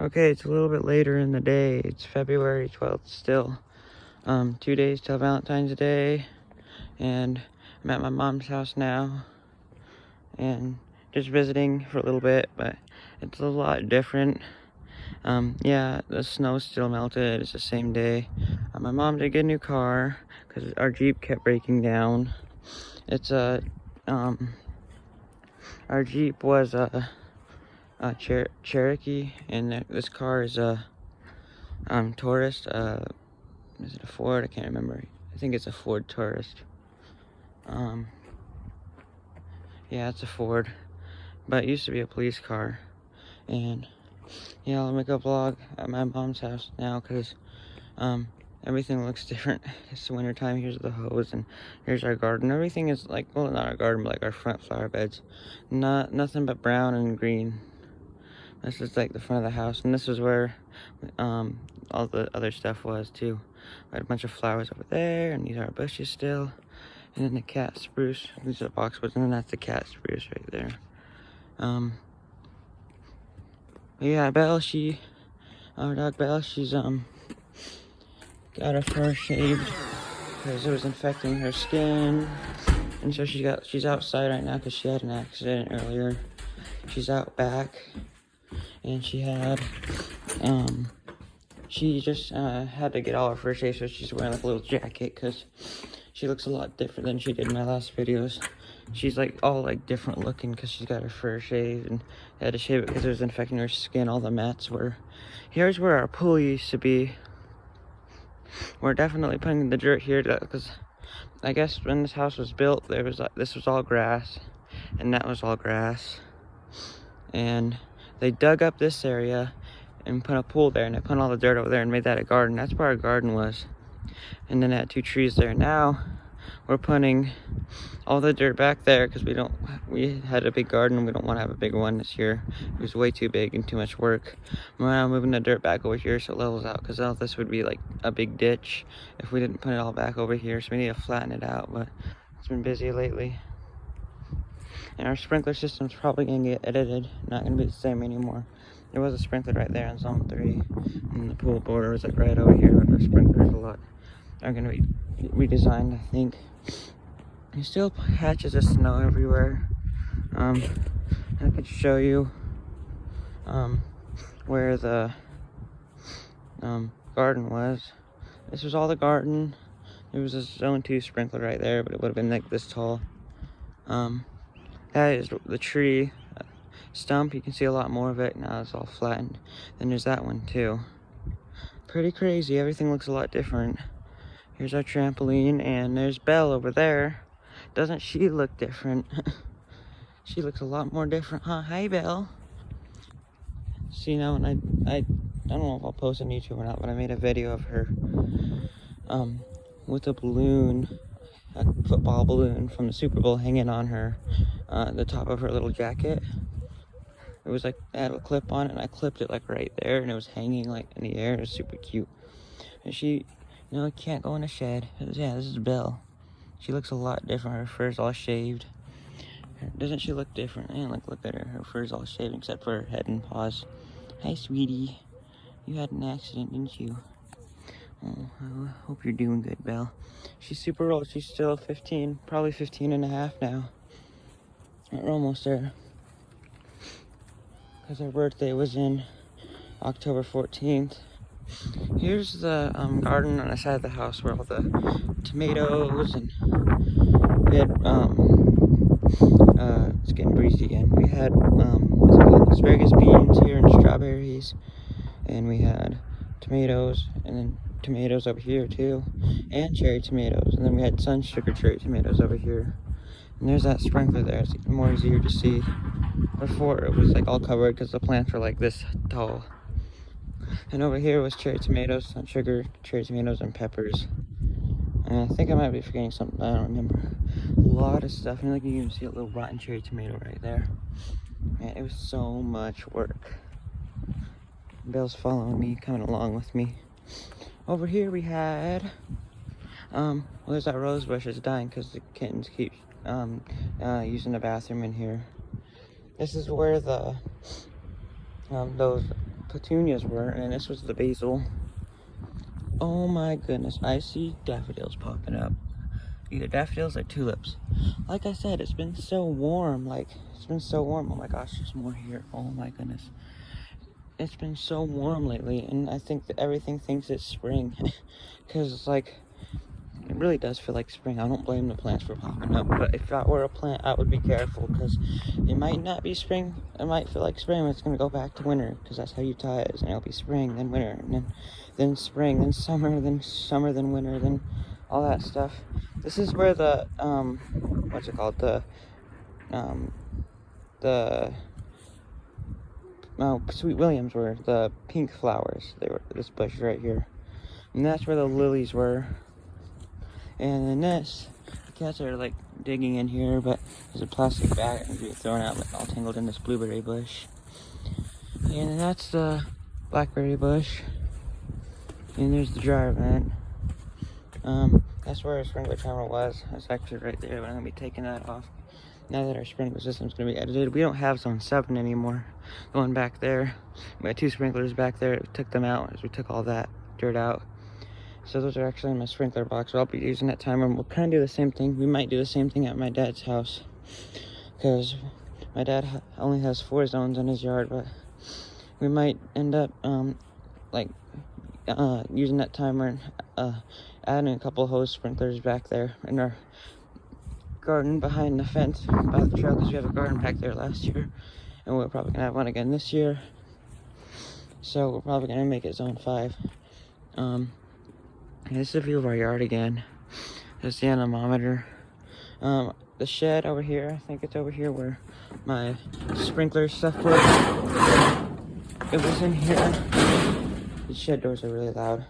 Okay, it's a little bit later in the day. It's February 12th still. 2 days till Valentine's Day, and I'm at my mom's house now and just visiting for a little bit, but it's a lot different. Yeah, the snow still melted. It's the same day. My mom did get a new car because our Jeep kept breaking down. It's a our Jeep was a Cherokee, and this car is a Taurus. Is it a Ford? I can't remember. I think it's a Ford Taurus. Yeah, it's a Ford, but it used to be a police car. And yeah, I'll make a vlog at my mom's house now because everything looks different. It's the winter time. Here's the hose, and here's our garden. Everything is like, well, not our garden, but like our front flower beds. Nothing but brown and green. This is like the front of the house, and this is where all the other stuff was too. We had a bunch of flowers over there, and these are our bushes still. And then the cat spruce. These are boxwoods, and then that's the cat spruce right there. Yeah, Belle, our dog Belle, she's got her fur shaved because it was infecting her skin, and so she's outside right now because she had an accident earlier. She's out back, and she just had to get all her fur shaved, so she's wearing like a little jacket because she looks a lot different than she did in my last videos. She's like all like different looking because she's got her fur shaved, and had to shave it because it was infecting her skin. All the mats were. Here's where our pool used to be. We're definitely putting the dirt here because I guess when this house was built, there was like, this was all grass, and that was all grass, and they dug up this area and put a pool there, and they put all the dirt over there and made that a garden. That's where our garden was, and then they had 2 trees there. Now we're putting all the dirt back there because we had a big garden and we don't want to have a big one this year. It was way too big and too much work. We're now moving the dirt back over here so it levels out, because all this would be like a big ditch if we didn't put it all back over here. So we need to flatten it out, but it's been busy lately. And our sprinkler system's probably gonna get edited, not gonna be the same anymore. There was a sprinkler right there in zone 3, and the pool border was like right over here, but our sprinklers are gonna be redesigned, I think. There's still patches of snow everywhere. I could show you where the garden was. This was all the garden. There was a zone 2 sprinkler right there, but it would have been like this tall. That is the tree stump. You can see a lot more of it now. It's all flattened. Then there's that one too. Pretty crazy. Everything looks a lot different. Here's our trampoline, and there's Belle over there. Doesn't she look different? She looks a lot more different, huh? Hi, Belle. See, now, and I don't know if I'll post on YouTube or not, but I made a video of her with a balloon, a football balloon from the Super Bowl hanging on her, the top of her little jacket. It was like, I had a clip on it, and I clipped it like right there, and it was hanging like in the air. It was super cute. And she, I can't go in a shed. Yeah, this is Belle. She looks a lot different. Her fur's all shaved. Doesn't she look different? And like, look at her. Her fur's all shaved except for her head and paws. Hi, sweetie. You had an accident, didn't you? Oh, I hope you're doing good, Belle. She's super old. She's still 15, probably 15 and a half now. We're almost there. Because her birthday was in October 14th. Here's the garden on the side of the house where all the tomatoes, and we had it's getting breezy again. We had asparagus beans here and strawberries, and we had tomatoes, and then tomatoes over here too, and cherry tomatoes, and then we had sun sugar cherry tomatoes over here. And there's that sprinkler there. It's more easier to see. Before it was like all covered because the plants were like this tall. And over here was cherry tomatoes, sun sugar, cherry tomatoes, and peppers. And I think I might be forgetting something, I don't remember. A lot of stuff, and like you can see a little rotten cherry tomato right there. Man, it was so much work. Belle's following me, coming along with me. Over here we had, well, there's that rose bush that's dying because the kittens keep using the bathroom in here. This is where the petunias were, and this was the basil. Oh my goodness, I see daffodils popping up. Either daffodils or tulips. Like I said, it's been so warm. Like, it's been so warm. Oh my gosh, there's more here. Oh my goodness. It's been so warm lately, and I think that everything thinks it's spring. Because it's like, it really does feel like spring. I don't blame the plants for popping up, but if I were a plant, I would be careful, because it might not be spring. It might feel like spring, but it's going to go back to winter, because that's how Utah is. And it'll be spring, then winter, and then spring, then summer, then winter, then all that stuff. This is where the, what's it called? Sweet Williams were, the pink flowers. They were this bush right here. And that's where the lilies were. And then this, the cats are like digging in here, but there's a plastic bag and be thrown out, like all tangled in this blueberry bush. And then that's the blackberry bush. And there's the dryer vent. That's where our sprinkler timer was. It's actually right there, but I'm gonna be taking that off now that our sprinkler system's gonna be edited. We don't have zone 7 anymore. Going back there, we had 2 sprinklers back there. We took them out as we took all that dirt out. So those are actually in my sprinkler box. So I'll be using that timer, and we'll kind of do the same thing. We might do the same thing at my dad's house, because my dad only has 4 zones in his yard, but we might end up using that timer and adding a couple hose sprinklers back there in our garden behind the fence by the trail, because we have a garden back there last year, and we're probably gonna have one again this year. So we're probably gonna make it zone 5. This is a view of our yard again. There's the anemometer. The shed over here, I think it's over here where my sprinkler stuff was. It was in here. The shed doors are really loud.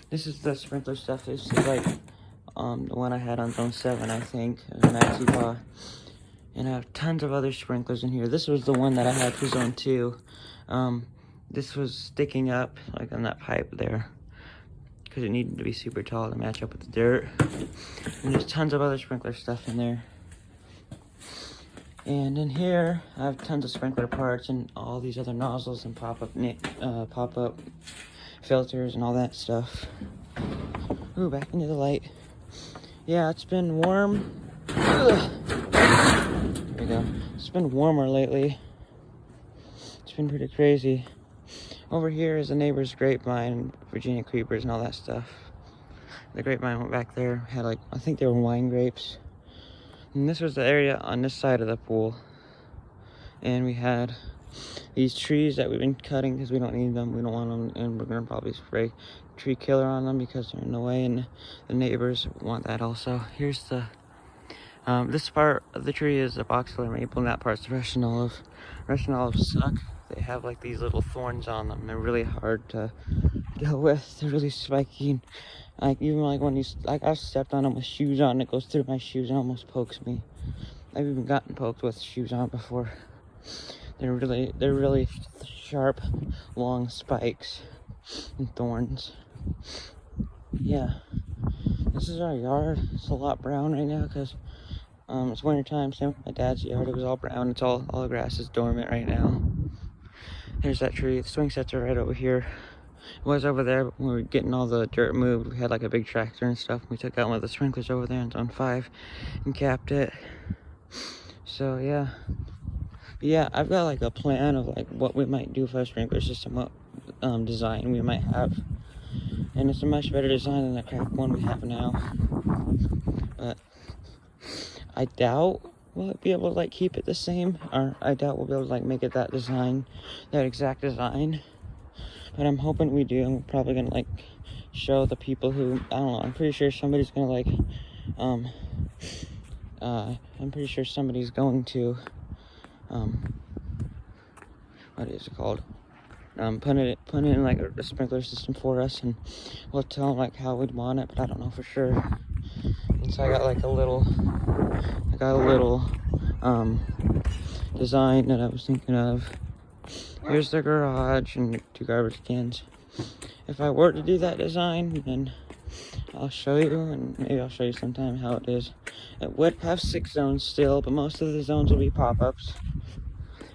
This is the sprinkler stuff. This is like the one I had on zone 7, I think, Maxi Paw. And I have tons of other sprinklers in here. This was the one that I had for zone 2. This was sticking up like on that pipe there, because it needed to be super tall to match up with the dirt. And there's tons of other sprinkler stuff in there. And in here, I have tons of sprinkler parts and all these other nozzles and pop-up filters and all that stuff. Ooh, back into the light. Yeah, it's been warm. Ugh. There we go. It's been warmer lately. It's been pretty crazy. Over here is the neighbor's grapevine, Virginia creepers and all that stuff. The grapevine went back there, had like, I think they were wine grapes. And this was the area on this side of the pool. And we had these trees that we've been cutting because we don't need them, we don't want them, and we're gonna probably spray tree killer on them because they're in the way, and the neighbors want that also. Here's the, this part of the tree is the boxflower maple, and that part's the Russian olive. Russian olives suck. They have like these little thorns on them. They're really hard to deal with. They're really spiky. And, like, even like when I've stepped on them with shoes on, it goes through my shoes and almost pokes me. I've even gotten poked with shoes on before. They're really sharp, long spikes and thorns. Yeah, this is our yard. It's a lot brown right now because it's winter time. Same with my dad's yard. It was all brown. It's all the grass is dormant right now. There's that tree. The swing sets are right over here. It was over there, but when we were getting all the dirt moved, we had like a big tractor and stuff. We took out one of the sprinklers over there in zone 5 and capped it. So yeah. But yeah, I've got like a plan of like what we might do for our sprinkler system, what design we might have. And it's a much better design than the crap one we have now. But I doubt we'll be able to like keep it the same, or I doubt we'll be able to like make it that design, that exact design. But I'm hoping we do, and we're probably gonna like show the people who, I don't know, I'm pretty sure somebody's gonna like, I'm pretty sure somebody's going to, what is it called? Put it in like a sprinkler system for us, and we'll tell them like how we'd want it, but I don't know for sure. And so I got like a little design that I was thinking of. Here's the garage and 2 garbage cans. If I were to do that design, then I'll show you, and maybe I'll show you sometime how it is. It would have 6 zones still, but most of the zones will be pop-ups.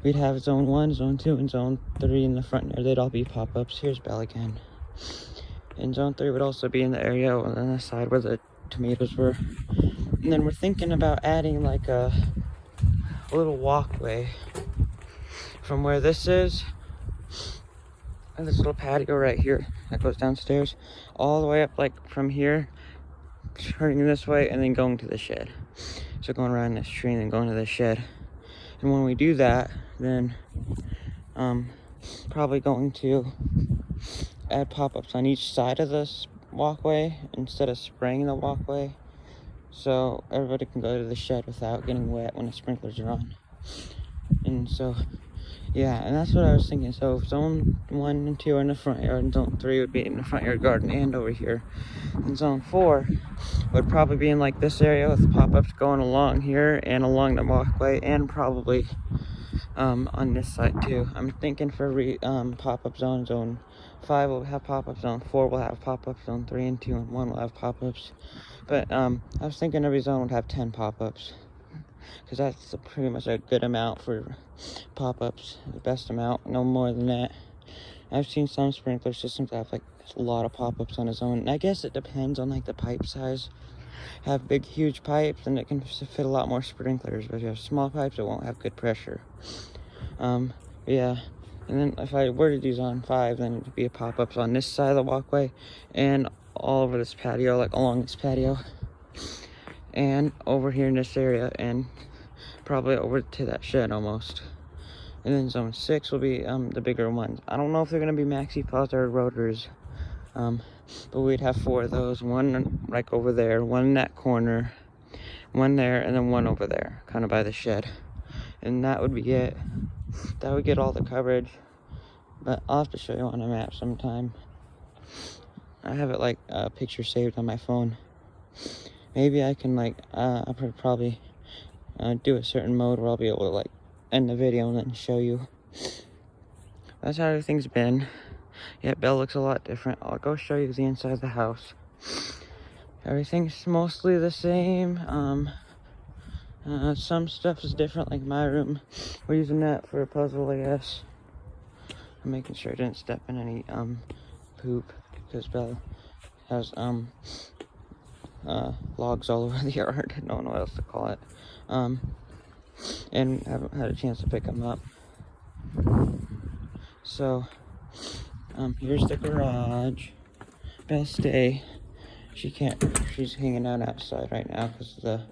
we'd have zone 1, zone 2, and zone 3 in the front there. They'd all be pop-ups. Here's Belle again. And zone 3 would also be in the area on the side where the tomatoes were. And then we're thinking about adding like a little walkway from where this is, and this little patio right here that goes downstairs, all the way up like from here, turning this way, and then going to the shed. So going around this tree and then going to the shed. And when we do that, then probably going to add pop-ups on each side of this walkway instead of spraying the walkway, so everybody can go to the shed without getting wet when the sprinklers are on. And so yeah, and that's what I was thinking. So zone 1 and 2 are in the front yard, and zone 3 would be in the front yard garden and over here. And zone 4 would probably be in like this area with pop-ups going along here and along the walkway, and probably on this side too. I'm thinking for pop-up zone 5 will have pop-ups, zone 4 will have pop-ups, zone 3 and 2 and 1 will have pop-ups. But I was thinking every zone would have 10 pop-ups, because that's pretty much a good amount for pop-ups, the best amount, no more than that. I've seen some sprinkler systems that have like a lot of pop-ups on its own, and I guess it depends on like the pipe size. Have big huge pipes and it can fit a lot more sprinklers, but if you have small pipes it won't have good pressure. Yeah, and then if I were to do zone 5, then it would be a pop-ups on this side of the walkway and all over this patio, like along this patio, and over here in this area, and probably over to that shed almost. And then zone 6 will be the bigger ones. I don't know if they're going to be maxi pods or rotors, but we'd have 4 of those, one like over there, one in that corner, one there, and then one over there, kind of by the shed. And that would be it. That would get all the coverage, but I'll have to show you on a map sometime. I have it like a picture saved on my phone. Maybe I can like, I'll probably do a certain mode where I'll be able to like end the video and then show you. That's how everything's been. Yeah, Belle looks a lot different. I'll go show you the inside of the house. Everything's mostly the same. Some stuff is different, like my room. We're using that for a puzzle, I guess. I'm making sure I didn't step in any poop, because Belle has logs all over the yard. I don't know what else to call it. And haven't had a chance to pick them up. So here's the garage. Belle, stay. She can't. She's hanging out outside right now because of the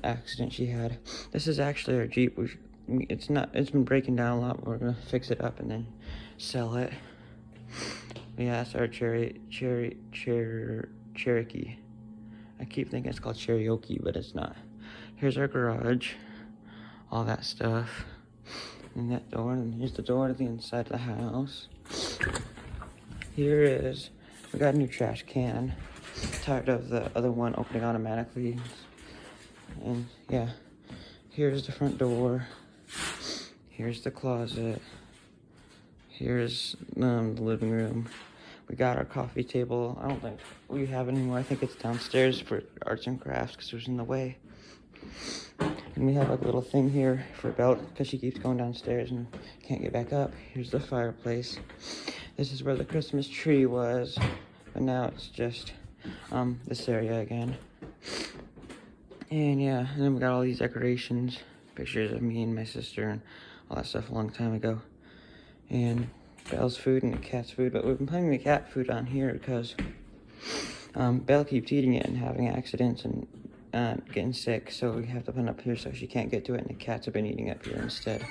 accident she had. This is actually our Jeep. It's been breaking down a lot. We're gonna fix it up and then sell it. Yeah, that's our Cherokee. I keep thinking it's called Cherokee, but it's not. Here's our garage, all that stuff, and that door, and here's the door to the inside of the house. We got a new trash can. Tired of the other one opening automatically. And yeah, here's the front door. Here's the closet. Here's the living room. We got our coffee table. I don't think we have it anymore. I think it's downstairs for arts and crafts because it was in the way. And we have a little thing here for Belle because she keeps going downstairs and can't get back up. Here's the fireplace. This is where the Christmas tree was, but now it's just this area again. And yeah, and then we got all these decorations, pictures of me and my sister and all that stuff a long time ago. And Belle's food and the cat's food, but we've been putting the cat food on here because Belle keeps eating it and having accidents and getting sick, so we have to put it up here so she can't get to it, and the cats have been eating up here instead.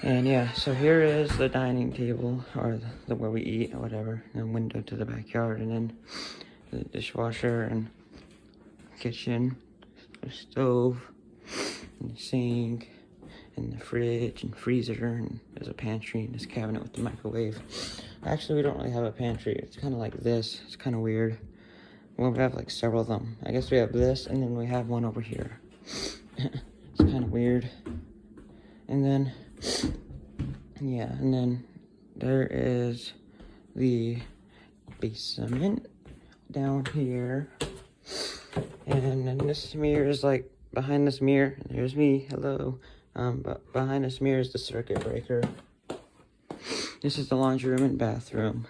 And yeah, so here is the dining table, or the where we eat or whatever, and window to the backyard, and then the dishwasher and kitchen, the stove, and the sink, and the fridge and freezer, and there's a pantry and this cabinet with the microwave. Actually, we don't really have a pantry. It's kind of like this. It's kind of weird. Well, we have like several of them. I guess we have this, and then we have one over here. It's kind of weird. And then, yeah, and then there is the basement down here. And then this mirror is like behind this mirror. There's me. Hello. But behind this mirror is the circuit breaker. This is the laundry room and bathroom.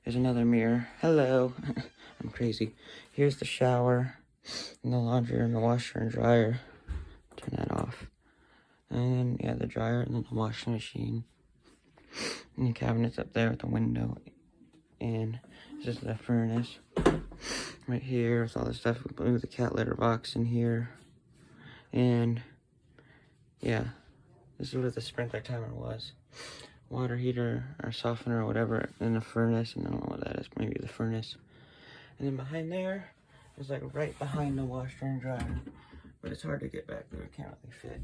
There's another mirror. Hello. I'm crazy. Here's the shower and the laundry room, the washer and dryer. Turn that off. And then, yeah, the dryer and then the washing machine. And the cabinets up there with the window. And this is the furnace. Right here with all the stuff. We move the cat litter box in here. And, yeah. This is what the sprinkler timer was. Water heater or softener or whatever in the furnace. And I don't know what that is. Maybe the furnace. And then behind there is like right behind the washer and dryer. But it's hard to get back there. It can't really fit.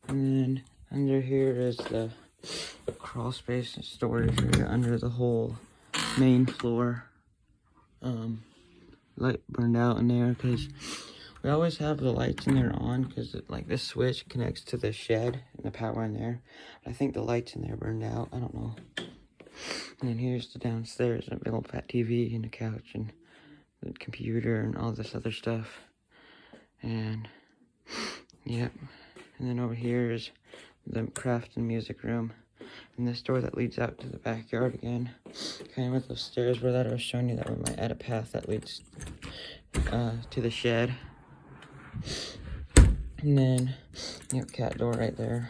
And then under here is the crawl space and storage area under the whole main floor. Light burned out in there because we always have the lights in there on because like this switch connects to the shed and the power in there. But I think the lights in there burned out. I don't know. And then here's the downstairs, a big old fat TV and a couch and the computer and all this other stuff. And yep. And then over here is the craft and music room. And this door that leads out to the backyard again. Kind of with those stairs where that I was showing you that we might add a path that leads to the shed. And then, yep, cat door right there.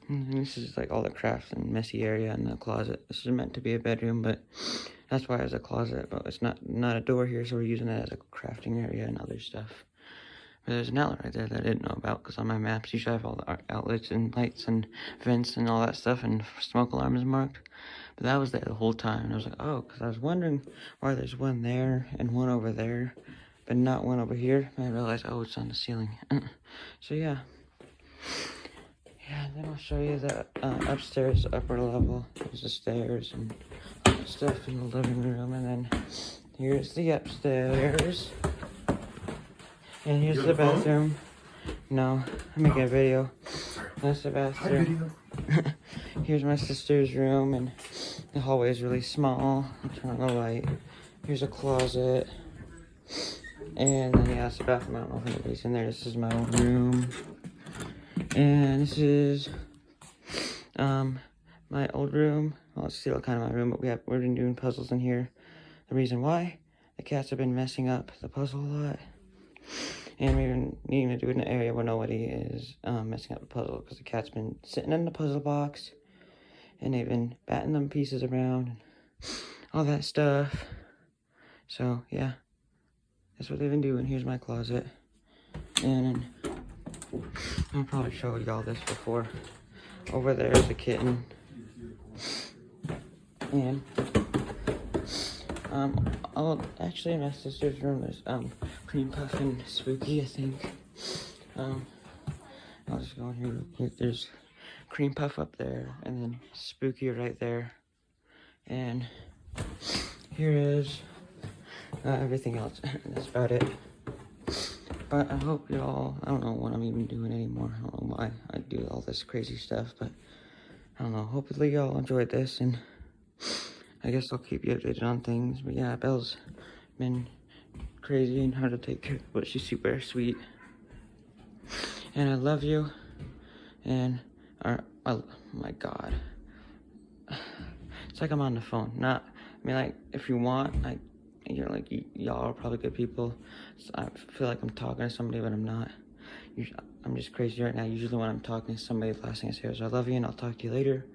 And this is like all the crafts and messy area in the closet. This is meant to be a bedroom, but that's why it's a closet. But it's not a door here, so we're using it as a crafting area and other stuff. But there's an outlet right there that I didn't know about because on my maps usually I have all the outlets and lights and vents and all that stuff and smoke alarm is marked. But that was there the whole time. And I was like, oh, because I was wondering why there's one there and one over there, but not one over here. And I realized, oh, it's on the ceiling. So yeah. Yeah, then I'll show you the upstairs, upper level. There's the stairs and stuff in the living room. And then here's the upstairs. And here's the bathroom. No, I'm making a video. That's the bathroom. Here's my sister's room, and the hallway is really small. I'll turn on the light. Here's a closet. And then, yeah, it's the bathroom. I don't know if anybody's in there. This is my old room. And this is my old room. Well, it's still kind of my room, but we've been doing puzzles in here. The reason why? The cats have been messing up the puzzle a lot. And we've been needing to do it in an area where nobody is messing up the puzzle because the cat's been sitting in the puzzle box and they've been batting them pieces around and all that stuff. So, yeah, that's what they've been doing. Here's my closet. And I'll probably show y'all this before. Over there is a kitten. And actually in my sister's room there's Cream Puff and Spooky, I think. I'll just go in here real quick. There's Cream Puff up there and then Spooky right there. And here is everything else. That's about it. But I hope y'all, I don't know what I'm even doing anymore. I don't know why I do all this crazy stuff, but I don't know. Hopefully y'all enjoyed this, and I guess I'll keep you updated on things. But yeah, Belle's been crazy and hard to take care of, but she's super sweet. And I love you. And, oh my God. It's like I'm on the phone. I mean, like, if you want, you're like, y'all are probably good people. So I feel like I'm talking to somebody, but I'm not. I'm just crazy right now. Usually when I'm talking to somebody, the last thing I say is, I love you, and I'll talk to you later.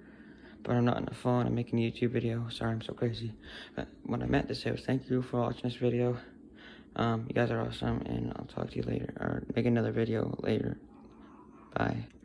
But I'm not on the phone. I'm making a YouTube video. Sorry, I'm so crazy. But what I meant to say was thank you for watching this video. You guys are awesome, and I'll talk to you later, or make another video later. Bye.